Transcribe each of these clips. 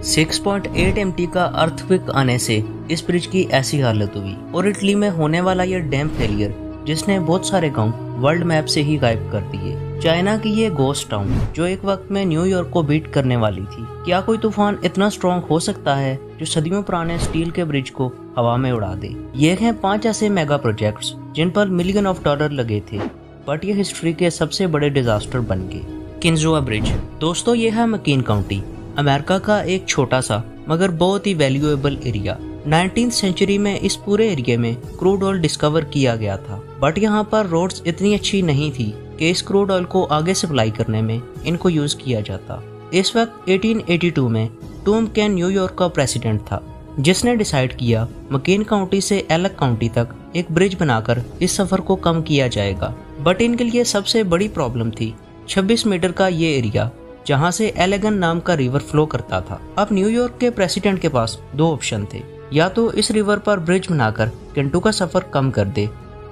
6.8 MT का earthquake आने से इस ब्रिज की ऐसी हालत हुई और इटली में होने वाला ये डैम फेलियर जिसने बहुत सारे गांव वर्ल्ड मैप से ही गायब कर दिए। चाइना की ये गोस्ट टाउन जो एक वक्त में न्यूयॉर्क को बीट करने वाली थी। क्या कोई तूफान इतना स्ट्रॉन्ग हो सकता है जो सदियों पुराने स्टील के ब्रिज को हवा में उड़ा दे? ये हैं 5 ऐसे मेगा प्रोजेक्ट्स जिन पर $मिलियन लगे थे, बट ये हिस्ट्री के सबसे बड़े डिजास्टर बन गए। किंजुआ ब्रिज दोस्तों, ये है मकीन काउंटी, अमेरिका का एक छोटा सा मगर बहुत ही वैल्यूएबल एरिया। 19th सेंचुरी में इस पूरे एरिया में क्रूड ऑयल डिस्कवर किया गया था, बट यहाँ पर रोड्स इतनी अच्छी नहीं थी कि इस क्रूड ऑयल को आगे सप्लाई करने में इनको यूज किया जाता। इस वक्त 1882 में टॉम केन न्यूयॉर्क का प्रेसिडेंट था, जिसने डिसाइड किया मकीन काउंटी से एलेक काउंटी तक एक ब्रिज बनाकर इस सफर को कम किया जाएगा। बट इनके लिए सबसे बड़ी प्रॉब्लम थी 26 मीटर का ये एरिया जहां से एलेगन नाम का रिवर फ्लो करता था। अब न्यूयॉर्क के प्रेसिडेंट के पास 2 ऑप्शन थे, या तो इस रिवर पर ब्रिज बनाकर केंटू का सफर कम कर दे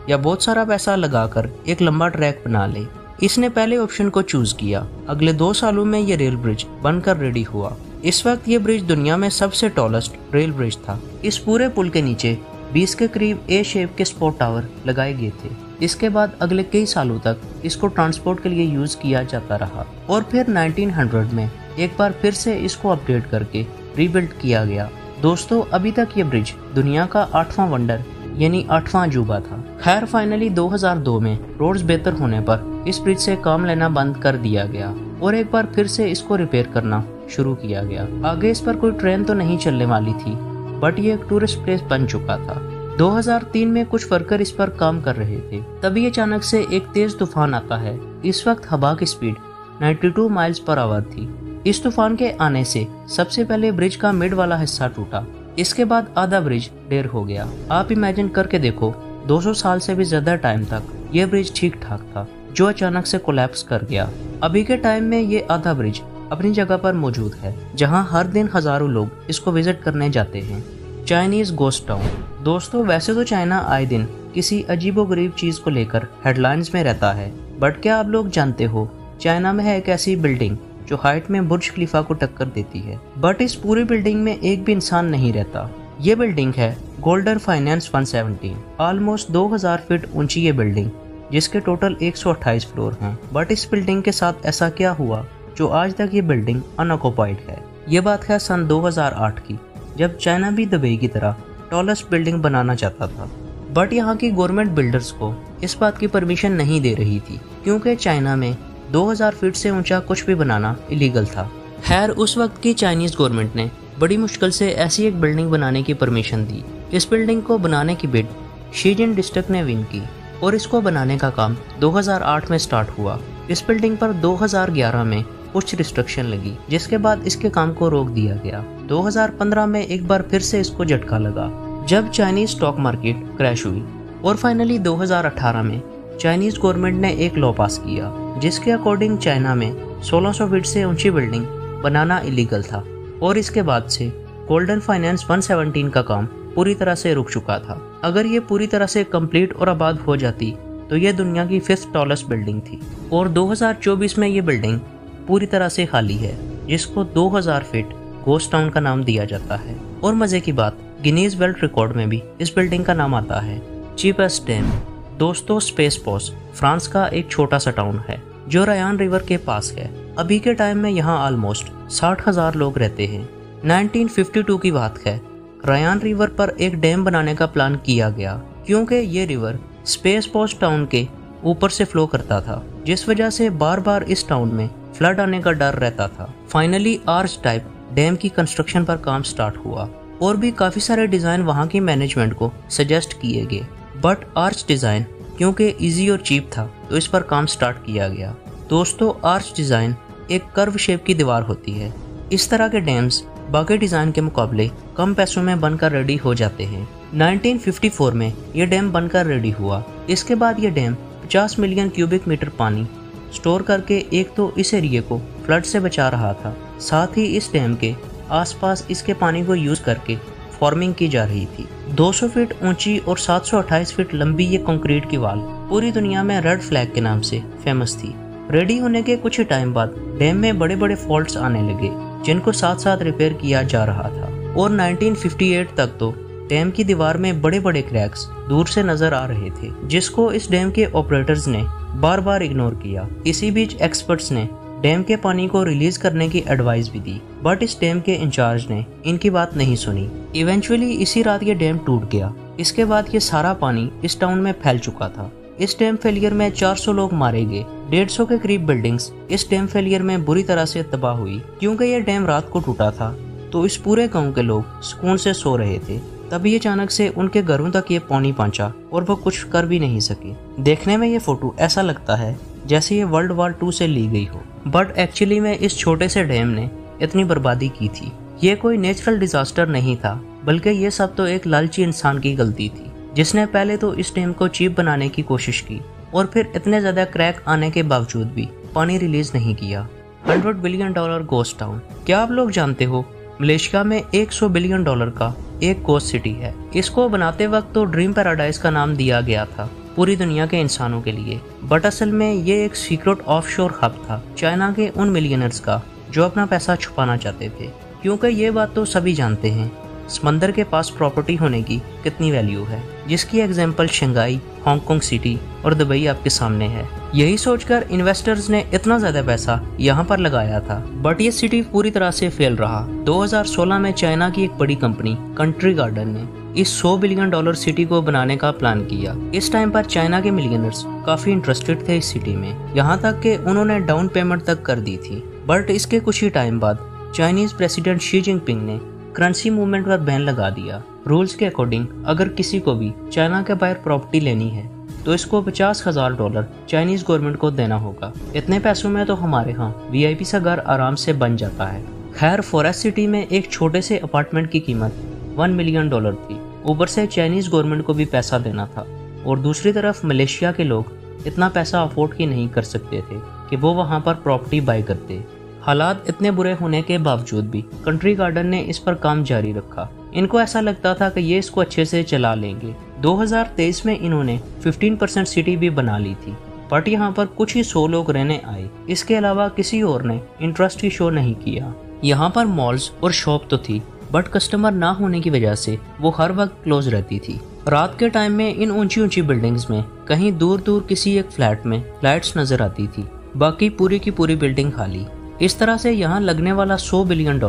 या बहुत सारा पैसा लगाकर एक लंबा ट्रैक बना ले। इसने पहले ऑप्शन को चूज किया। अगले 2 सालों में ये रेल ब्रिज बनकर रेडी हुआ। इस वक्त ये ब्रिज दुनिया में सबसे टॉलेस्ट रेल ब्रिज था। इस पूरे पुल के नीचे 20 के करीब ए शेप के स्पॉट टावर लगाए गए थे। इसके बाद अगले कई सालों तक इसको ट्रांसपोर्ट के लिए यूज किया जाता रहा और फिर 1900 में एक बार फिर से इसको अपडेट करके रीबिल्ड किया गया। दोस्तों, अभी तक ये ब्रिज दुनिया का 8वां वंडर यानी 8वां अजूबा था। खैर फाइनली 2002 में रोड्स बेहतर होने पर इस ब्रिज से काम लेना बंद कर दिया गया और एक बार फिर से इसको रिपेयर करना शुरू किया गया। आगे इस पर कोई ट्रेन तो नहीं चलने वाली थी, बट ये एक टूरिस्ट प्लेस बन चुका था। 2003 में कुछ वर्कर इस पर काम कर रहे थे, तभी अचानक से एक तेज तूफान आता है। इस वक्त हवा की स्पीड 92 माइल्स पर आवर थी। इस तूफान के आने से सबसे पहले ब्रिज का मिड वाला हिस्सा टूटा, इसके बाद आधा ब्रिज ढेर हो गया। आप इमेजिन करके देखो, 200 साल से भी ज्यादा टाइम तक ये ब्रिज ठीक ठाक था, जो अचानक से कोलैप्स कर गया। अभी के टाइम में ये आधा ब्रिज अपनी जगह पर मौजूद है, जहाँ हर दिन हजारों लोग इसको विजिट करने जाते हैं। चाइनीज गोस्ट टाउन दोस्तों, वैसे तो चाइना आए दिन किसी अजीबोगरीब चीज को लेकर हेडलाइंस में रहता है, बट क्या आप लोग जानते हो चाइना में है एक ऐसी बिल्डिंग जो हाइट में बुर्ज खलीफा को टक्कर देती है, बट इस पूरी बिल्डिंग में एक भी इंसान नहीं रहता। ये बिल्डिंग है गोल्डर फाइनेंस 117। ऑलमोस्ट 2000 फीट ऊंची ये बिल्डिंग, जिसके टोटल 128 फ्लोर हैं। बट इस बिल्डिंग के साथ ऐसा क्या हुआ जो आज तक ये बिल्डिंग अनऑक्युपाइड है? ये बात है सन 2008 की, जब चाइना भी दुबई की तरह टॉलेस्ट बिल्डिंग बनाना चाहता था, बट यहाँ की गवर्नमेंट बिल्डर्स को इस बात की परमिशन नहीं दे रही थी, क्योंकि चाइना में 2000 फीट से ऊंचा कुछ भी बनाना इलीगल था। खैर उस वक्त की चाइनीज गवर्नमेंट ने बड़ी मुश्किल से ऐसी एक बिल्डिंग बनाने की परमिशन दी। इस बिल्डिंग को बनाने की बिड शीजिन डिस्ट्रिक्ट ने विन की और इसको बनाने का काम 2008 में स्टार्ट हुआ। इस बिल्डिंग पर 2011 में कुछ रिस्ट्रिक्शन लगी, जिसके बाद इसके काम को रोक दिया गया। 2015 में एक बार फिर से इसको झटका लगा, जब चाइनीज स्टॉक मार्केट क्रैश हुई और फाइनली 2018 में चाइनीज गवर्नमेंट ने एक लॉ पास किया, जिसके अकॉर्डिंग चाइना में 1600 फीट से ऊंची बिल्डिंग बनाना इलीगल था और इसके बाद से गोल्डन फाइनेंस 117 का काम पूरी तरह से रुक चुका था। अगर ये पूरी तरह से कंप्लीट और आबाद हो जाती तो ये दुनिया की 5th टॉलेस्ट बिल्डिंग थी और 2024 में ये बिल्डिंग पूरी तरह से खाली है, जिसको 2000 फीट गोस्ट टाउन का नाम दिया जाता है। और मजे की बात, गिनीज वर्ल्ड रिकॉर्ड में भी इस बिल्डिंग का नाम आता है। चीपेस्ट डैम दोस्तों, स्पेस पॉस फ्रांस का एक छोटा सा टाउन है जो रायन रिवर के पास है। अभी के टाइम में यहाँ ऑलमोस्ट 60,000 लोग रहते हैं। 1952 की बात है, रायन रिवर पर एक डैम बनाने का प्लान किया गया, क्योंकि ये रिवर स्पेस पॉस टाउन के ऊपर से फ्लो करता था, जिस वजह से बार बार इस टाउन में फ्लड आने का डर रहता था। फाइनली आर्च टाइप डैम की कंस्ट्रक्शन पर काम स्टार्ट हुआ और भी काफी सारे डिजाइन वहां की मैनेजमेंट को सजेस्ट किए गए, बट आर्च डिजाइन क्योंकि इजी और चीप था तो इस पर काम स्टार्ट किया गया। दोस्तों, आर्च डिजाइन एक कर्व शेप की दीवार होती है। इस तरह के डैम्स बाकी डिजाइन के मुकाबले कम पैसों में बनकर रेडी हो जाते हैं। 1954 में यह डैम बनकर रेडी हुआ। इसके बाद यह डैम 50 मिलियन क्यूबिक मीटर पानी स्टोर करके एक तो इस एरिया को फ्लड से बचा रहा था, साथ ही इस डैम के आसपास इसके पानी को यूज करके फार्मिंग की जा रही थी। 200 फीट ऊंची और 728 फीट लंबी ये कंक्रीट की वाल पूरी दुनिया में रेड फ्लैग के नाम से फेमस थी। रेडी होने के कुछ ही टाइम बाद डैम में बड़े बड़े फॉल्ट्स आने लगे जिनको साथ साथ रिपेयर किया जा रहा था। और 1958 तक तो डैम की दीवार में बड़े बड़े क्रैक्स दूर से नजर आ रहे थे, जिसको इस डैम के ऑपरेटर्स ने बार बार इग्नोर किया। इसी बीच एक्सपर्ट्स ने डैम के पानी को रिलीज करने की एडवाइस भी दी, बट इस डैम के इंचार्ज ने इनकी बात नहीं सुनी। इवेंचुअली इसी रात ये डैम टूट गया। इसके बाद ये सारा पानी इस टाउन में फैल चुका था। इस डैम फेलियर में 400 लोग मारे गए। 150 के करीब बिल्डिंग्स इस डैम फेलियर में बुरी तरह से तबाह हुई। क्योंकि ये डैम रात को टूटा था तो इस पूरे गांव के लोग सुकून से सो रहे थे। तभी अचानक से उनके घरों तक ये पानी पहुंचा और वो कुछ कर भी नहीं सके। देखने में ये फोटो ऐसा लगता है जैसे ये वर्ल्ड वॉर 2 से ली गई हो, बट एक्चुअली में इस छोटे से डैम ने इतनी बर्बादी की थी। ये कोई नेचुरल डिजास्टर नहीं था, बल्कि ये सब तो एक लालची इंसान की गलती थी, जिसने पहले तो इस डैम को चीप बनाने की कोशिश की और फिर इतने ज्यादा क्रैक आने के बावजूद भी पानी रिलीज नहीं किया। $100 बिलियन गोस्ट टाउन। क्या आप लोग जानते हो मलेशिया में $100 बिलियन का एक गोस्ट सिटी है। इसको बनाते वक्त तो ड्रीम पैराडाइज का नाम दिया गया था पूरी दुनिया के इंसानों के लिए, बट असल में ये एक सीक्रेट ऑफशोर हब था चाइना के उन मिलियनर्स का जो अपना पैसा छुपाना चाहते थे। क्योंकि ये बात तो सभी जानते हैं समंदर के पास प्रॉपर्टी होने की कितनी वैल्यू है, जिसकी एग्जांपल शंघाई, हांगकांग सिटी और दुबई आपके सामने है। यही सोचकर इन्वेस्टर्स ने इतना ज्यादा पैसा यहाँ पर लगाया था, बट ये सिटी पूरी तरह से फेल रहा। 2016 में चाइना की एक बड़ी कंपनी कंट्री गार्डन ने इस $100 बिलियन सिटी को बनाने का प्लान किया। इस टाइम पर चाइना के मिलियनर्स काफी इंटरेस्टेड थे इस सिटी में, यहाँ तक कि उन्होंने डाउन पेमेंट तक कर दी थी। बट इसके कुछ ही टाइम बाद चाइनीज प्रेसिडेंट शी जिनपिंग ने करेंसी मूवमेंट पर बैन लगा दिया। रूल्स के अकॉर्डिंग अगर किसी को भी चाइना के बाहर प्रॉपर्टी लेनी है तो इसको $50,000 चाइनीज गवर्नमेंट को देना होगा। इतने पैसों में तो हमारे यहाँ VIP सा घर आराम से बन जाता है। खैर, फॉरेस्ट सिटी में एक छोटे से अपार्टमेंट की कीमत $1 मिलियन थी। ऊपर से चाइनीज गवर्नमेंट को भी पैसा देना था और दूसरी तरफ मलेशिया के लोग इतना पैसा अफोर्ड ही नहीं कर सकते थे कि वो वहाँ पर प्रॉपर्टी बाय करते। हालात इतने बुरे होने के बावजूद भी कंट्री गार्डन ने इस पर काम जारी रखा। इनको ऐसा लगता था कि ये इसको अच्छे से चला लेंगे। 2023 में इन्होंने 15% सिटी भी बना ली थी, बट यहाँ पर कुछ ही 100 लोग रहने आए। इसके अलावा किसी और ने इंटरेस्ट ही शो नहीं किया। यहाँ पर मॉल्स और शॉप तो थी, बट कस्टमर ना होने की वजह से वो हर वक्त क्लोज रहती थी। रात के टाइम में इन ऊंची ऊंची बिल्डिंग्स में कहीं दूर दूर किसी एक फ्लैट में लाइट्स नजर आती थी, बाकी पूरी की पूरी बिल्डिंग खाली। इस तरह से यहाँ लगने वाला $100 बिलियन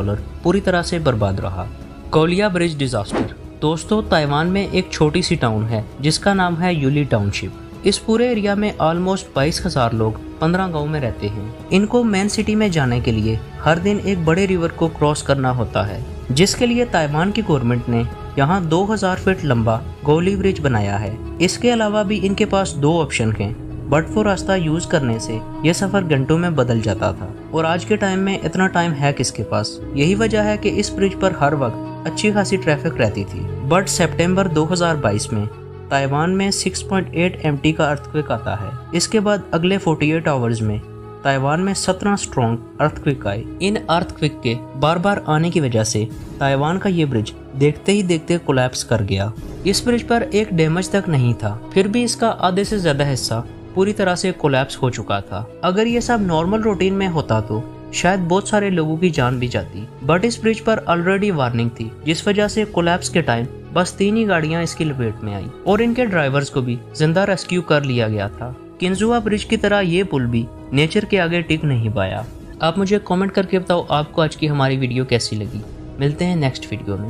पूरी तरह से बर्बाद रहा। Koliya bridge disaster. दोस्तों, ताइवान में एक छोटी सी टाउन है जिसका नाम है यूली टाउनशिप। इस पूरे एरिया में ऑलमोस्ट 22,000 लोग 15 गांव में रहते हैं। इनको मेन सिटी में जाने के लिए हर दिन एक बड़े रिवर को क्रॉस करना होता है, जिसके लिए ताइवान की गवर्नमेंट ने यहाँ 2000 फीट लंबा गोली ब्रिज बनाया है। इसके अलावा भी इनके पास 2 ऑप्शन हैं, बट वो रास्ता यूज करने से यह सफर घंटों में बदल जाता था और आज के टाइम में इतना टाइम है किसके पास। यही वजह है कि इस ब्रिज पर हर वक्त अच्छी खासी ट्रैफिक रहती थी। बट सितंबर 2022 में ताइवान में 6.8 MT का अर्थक्वेक आता है। इसके बाद अगले 48 आवर्स में ताइवान में 17 स्ट्रॉन्ग अर्थक्वेक आए। इन अर्थक्वेक के बार बार आने की वजह से ताइवान का ये ब्रिज देखते ही देखते कोलैप्स कर गया। इस ब्रिज पर एक डैमेज तक नहीं था, फिर भी इसका आधे से ज्यादा हिस्सा पूरी तरह से कोलैप्स हो चुका था। अगर ये सब नॉर्मल रूटीन में होता तो शायद बहुत सारे लोगों की जान भी जाती, बट इस ब्रिज पर ऑलरेडी वार्निंग थी, जिस वजह से कोलैप्स के टाइम बस 3 ही गाड़ियां इसकी लपेट में आई और इनके ड्राइवर्स को भी जिंदा रेस्क्यू कर लिया गया था। किंजुआ ब्रिज की तरह ये पुल भी नेचर के आगे टिक नहीं पाया। आप मुझे कमेंट करके बताओ आपको आज की हमारी वीडियो कैसी लगी। मिलते हैं नेक्स्ट वीडियो में।